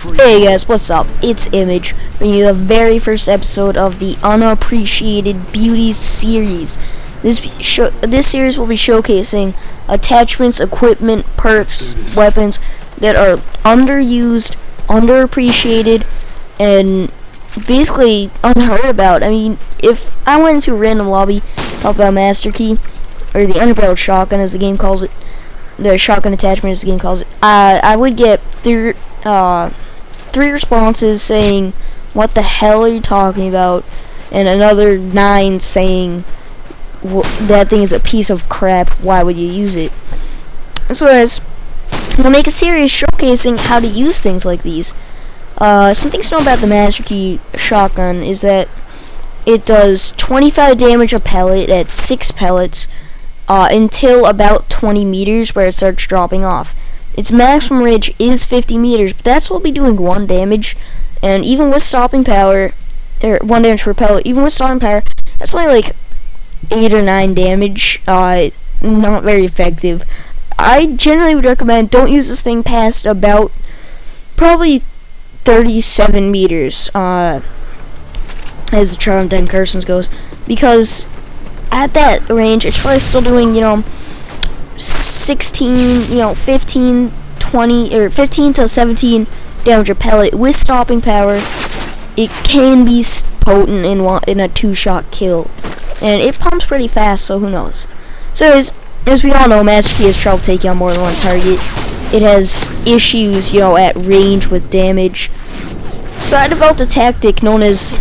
Hey guys, what's up? It's iiMaGe, bringing you the very first episode of the Unappreciated Beauty series. This series will be showcasing attachments, equipment, perks, weapons that are underused, underappreciated, and basically unheard about. I mean, if I went into a random lobby, talk about masterkey, or the underbarreled shotgun as the game calls it, the shotgun attachment as the game calls it, I would get three responses saying, "What the hell are you talking about?" and another 9 saying, "That thing is a piece of crap. Why would you use it?" So as we'll make a series showcasing how to use things like these. Some things to know about the masterkey shotgun is that it does 25 damage a pellet at 6 pellets until about 20 meters, where it starts dropping off. Its maximum range is 50 meters, but that's what we'll be doing 1 damage, and even with stopping power, or 1 damage per pellet, even with stopping power, that's only like 8 or 9 damage, not very effective. I generally would recommend don't use this thing past about probably 37 meters, as the Charm 10 Cursons goes, because at that range, it's probably still doing, 16, 15, 20, or 15 to 17 damage a pellet. With stopping power, it can be potent in a 2-shot kill, and it pumps pretty fast, so who knows. So as we all know, masterkey has trouble taking on more than one target. It has issues, at range with damage. So I developed a tactic known as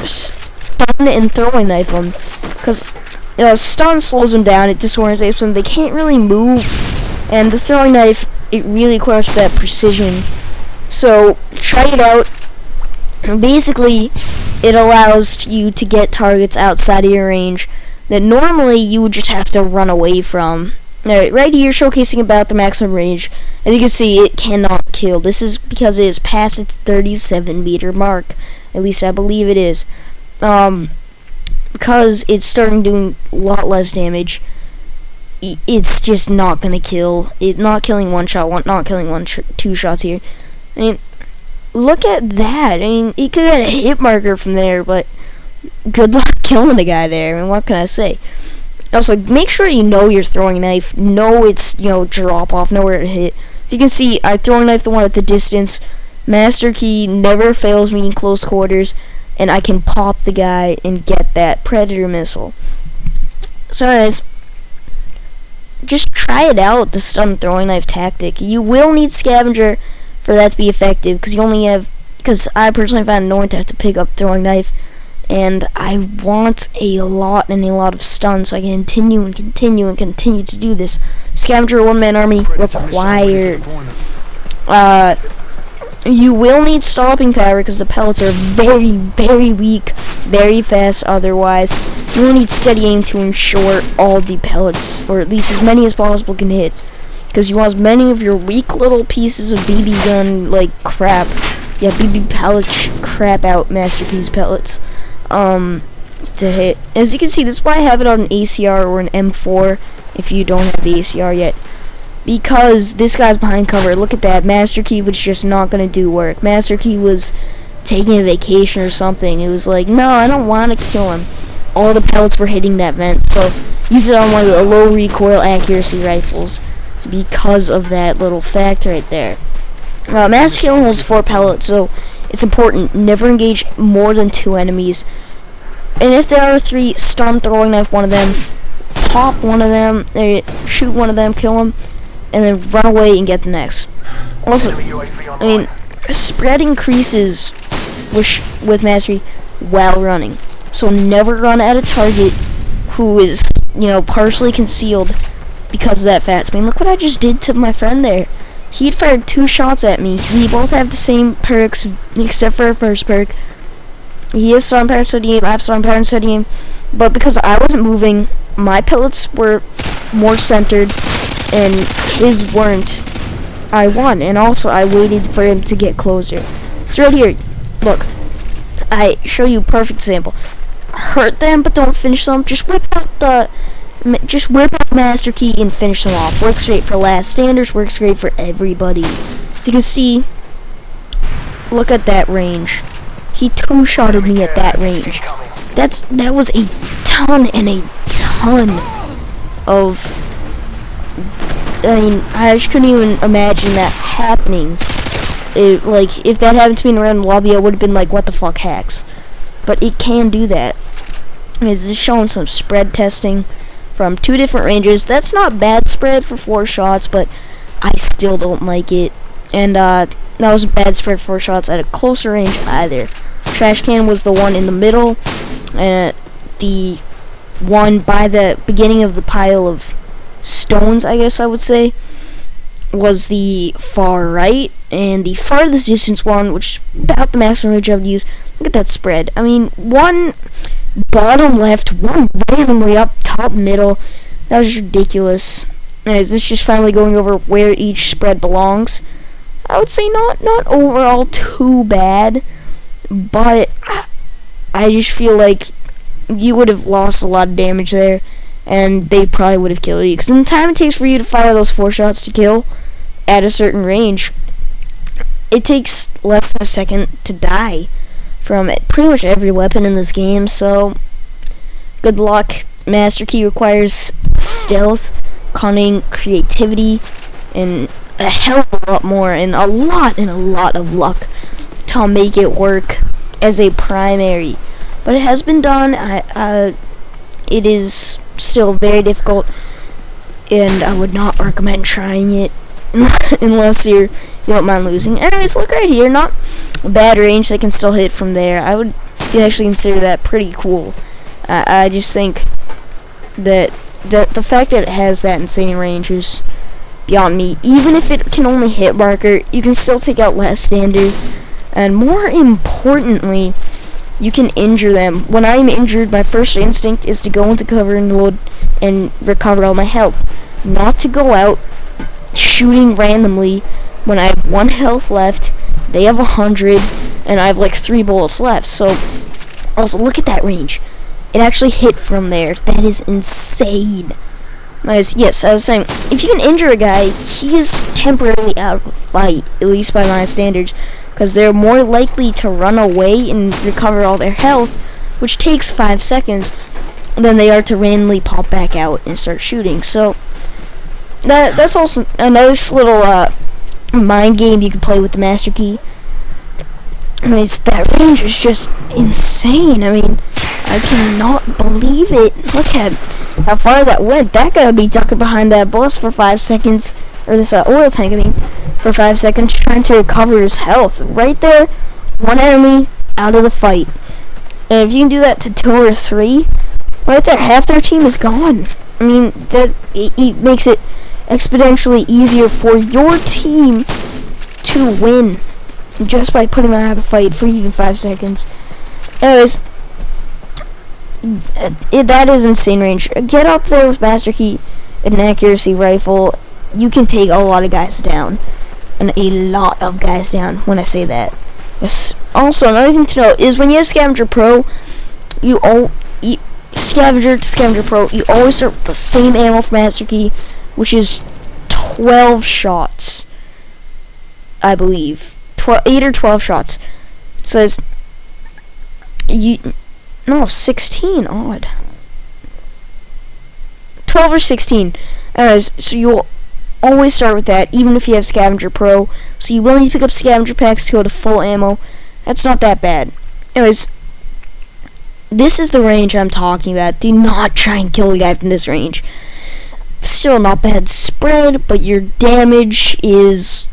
stun and throwing knife them, because stun slows them down, it disorientates them, they can't really move, and the throwing knife, it really requires that precision. So try it out. Basically, it allows you to get targets outside of your range that normally you would just have to run away from. Now, right here, showcasing about the maximum range. As you can see, it cannot kill. This is because it is past its 37 meter mark. At least I believe it is. Because it's starting doing a lot less damage, it's just not gonna kill. It's not killing 1 shot, not killing 2 shots here. I mean, look at that. I mean, it could get a hit marker from there, but good luck killing the guy there. I mean, what can I say? Also, make sure you know you're throwing a knife. Know it's, drop off, know where it hit. So you can see, I throwing knife the one at the distance. Masterkey never fails me in close quarters, and I can pop the guy and get that predator missile. So guys, just try it out, the stun throwing knife tactic. You will need scavenger for that to be effective, because I personally found it annoying to have to pick up throwing knife, and I want a lot of stun, so I can continue to do this. Scavenger 1-man army required. You will need stopping power because the pellets are very, very weak, very fast otherwise. You will need steady aim to ensure all the pellets, or at least as many as possible, can hit. Because you want as many of your weak little pieces of BB gun, crap. Yeah, BB pellet crap out masterkey's pellets, to hit. As you can see, this is why I have it on an ACR or an M4 if you don't have the ACR yet. Because this guy's behind cover. Look at that. Masterkey was just not going to do work. Masterkey was taking a vacation or something. It was like, no, I don't want to kill him. All the pellets were hitting that vent. So use it on one of the low recoil accuracy rifles because of that little fact right there. Masterkey only holds 4 pellets, so it's important. Never engage more than 2 enemies. And if there are 3, stun throwing knife one of them, pop one of them, shoot one of them, kill them, and then run away and get the next. Also, I mean, spread increases with mastery while running. So never run at a target who is, partially concealed because of that fast. I mean, look what I just did to my friend there. He fired 2 shots at me. We both have the same perks, except for our first perk. He has stopping power and steady aim, I have stopping power and steady aim. But because I wasn't moving, my pellets were more centered, and his weren't, I won. And also, I waited for him to get closer. So right here, look, I show you a perfect example. Hurt them, but don't finish them. Just whip out masterkey and finish them off. Works great for last standers, works great for everybody. So you can see, Look at that range. He two-shotted me at that range. That was a ton and a ton of... I mean, I just couldn't even imagine that happening. Like, if that happened to me in a random lobby, I would have been like, what the fuck, hacks? But it can do that. It's just showing some spread testing from 2 different ranges. That's not bad spread for 4 shots, but I still don't like it. And that was a bad spread for 4 shots at a closer range either. Trash can was the one in the middle, and the one by the beginning of the pile of stones, I guess I would say, was the far right, and the farthest distance one, which is about the maximum range I would use. Look at that spread. I mean, one bottom left, one randomly up top middle. That was ridiculous. Anyways, this is just finally going over where each spread belongs. I would say not overall too bad, but I just feel like you would have lost a lot of damage there, and they probably would have killed you. Because in the time it takes for you to fire those 4 shots to kill at a certain range, it takes less than a second to die from pretty much every weapon in this game. So good luck. Master Key requires stealth, cunning, creativity, and a hell of a lot more, and a lot of luck to make it work as a primary. But it has been done. It is still very difficult, and I would not recommend trying it unless you don't mind losing. Anyways, look right here. Not a bad range. They can still hit from there. I would actually consider that pretty cool. I just think that the fact that it has that insane range is beyond me. Even if it can only hit marker, you can still take out less standers, and more importantly, you can injure them. When I'm injured, my first instinct is to go into cover and load and recover all my health, not to go out shooting randomly when I have 1 health left, they have 100, and I have like 3 bullets left. So also look at that range. It actually hit from there. That is insane. Yes, I was saying, if you can injure a guy, he is temporarily out of the fight, at least by my standards, because they're more likely to run away and recover all their health, which takes 5 seconds, than they are to randomly pop back out and start shooting. So that's also a nice little mind game you can play with the Master Key. Anyways, that range is just insane. I mean, I cannot believe it. Look at how far that went. That gotta be ducking behind that bus for 5 seconds, or this oil tank, I mean, for 5 seconds, trying to recover his health. Right there, 1 enemy out of the fight. And if you can do that to 2 or 3, right there, half their team is gone. I mean, that it makes it exponentially easier for your team to win just by putting them out of the fight for even 5 seconds. Anyways, that is insane range. Get up there with Master Key and an accuracy rifle. You can take a lot of guys down. And a lot of guys down when I say that. Also, another thing to note is when you have Scavenger Pro, Scavenger to Scavenger Pro, you always start with the same ammo for Master Key, which is 12 shots, I believe. 8 or 12 shots. So it's 16. Odd. 12 or 16. Anyways, so you'll always start with that, even if you have Scavenger Pro. So you will need to pick up Scavenger Packs to go to full ammo. That's not that bad. Anyways, this is the range I'm talking about. Do not try and kill a guy from this range. Still not bad spread, but your damage is...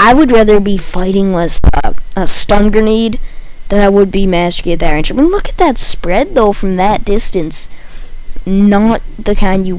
I would rather be fighting with a stun grenade than I would be Master Key at that range. I mean, look at that spread, though, from that distance. Not the kind you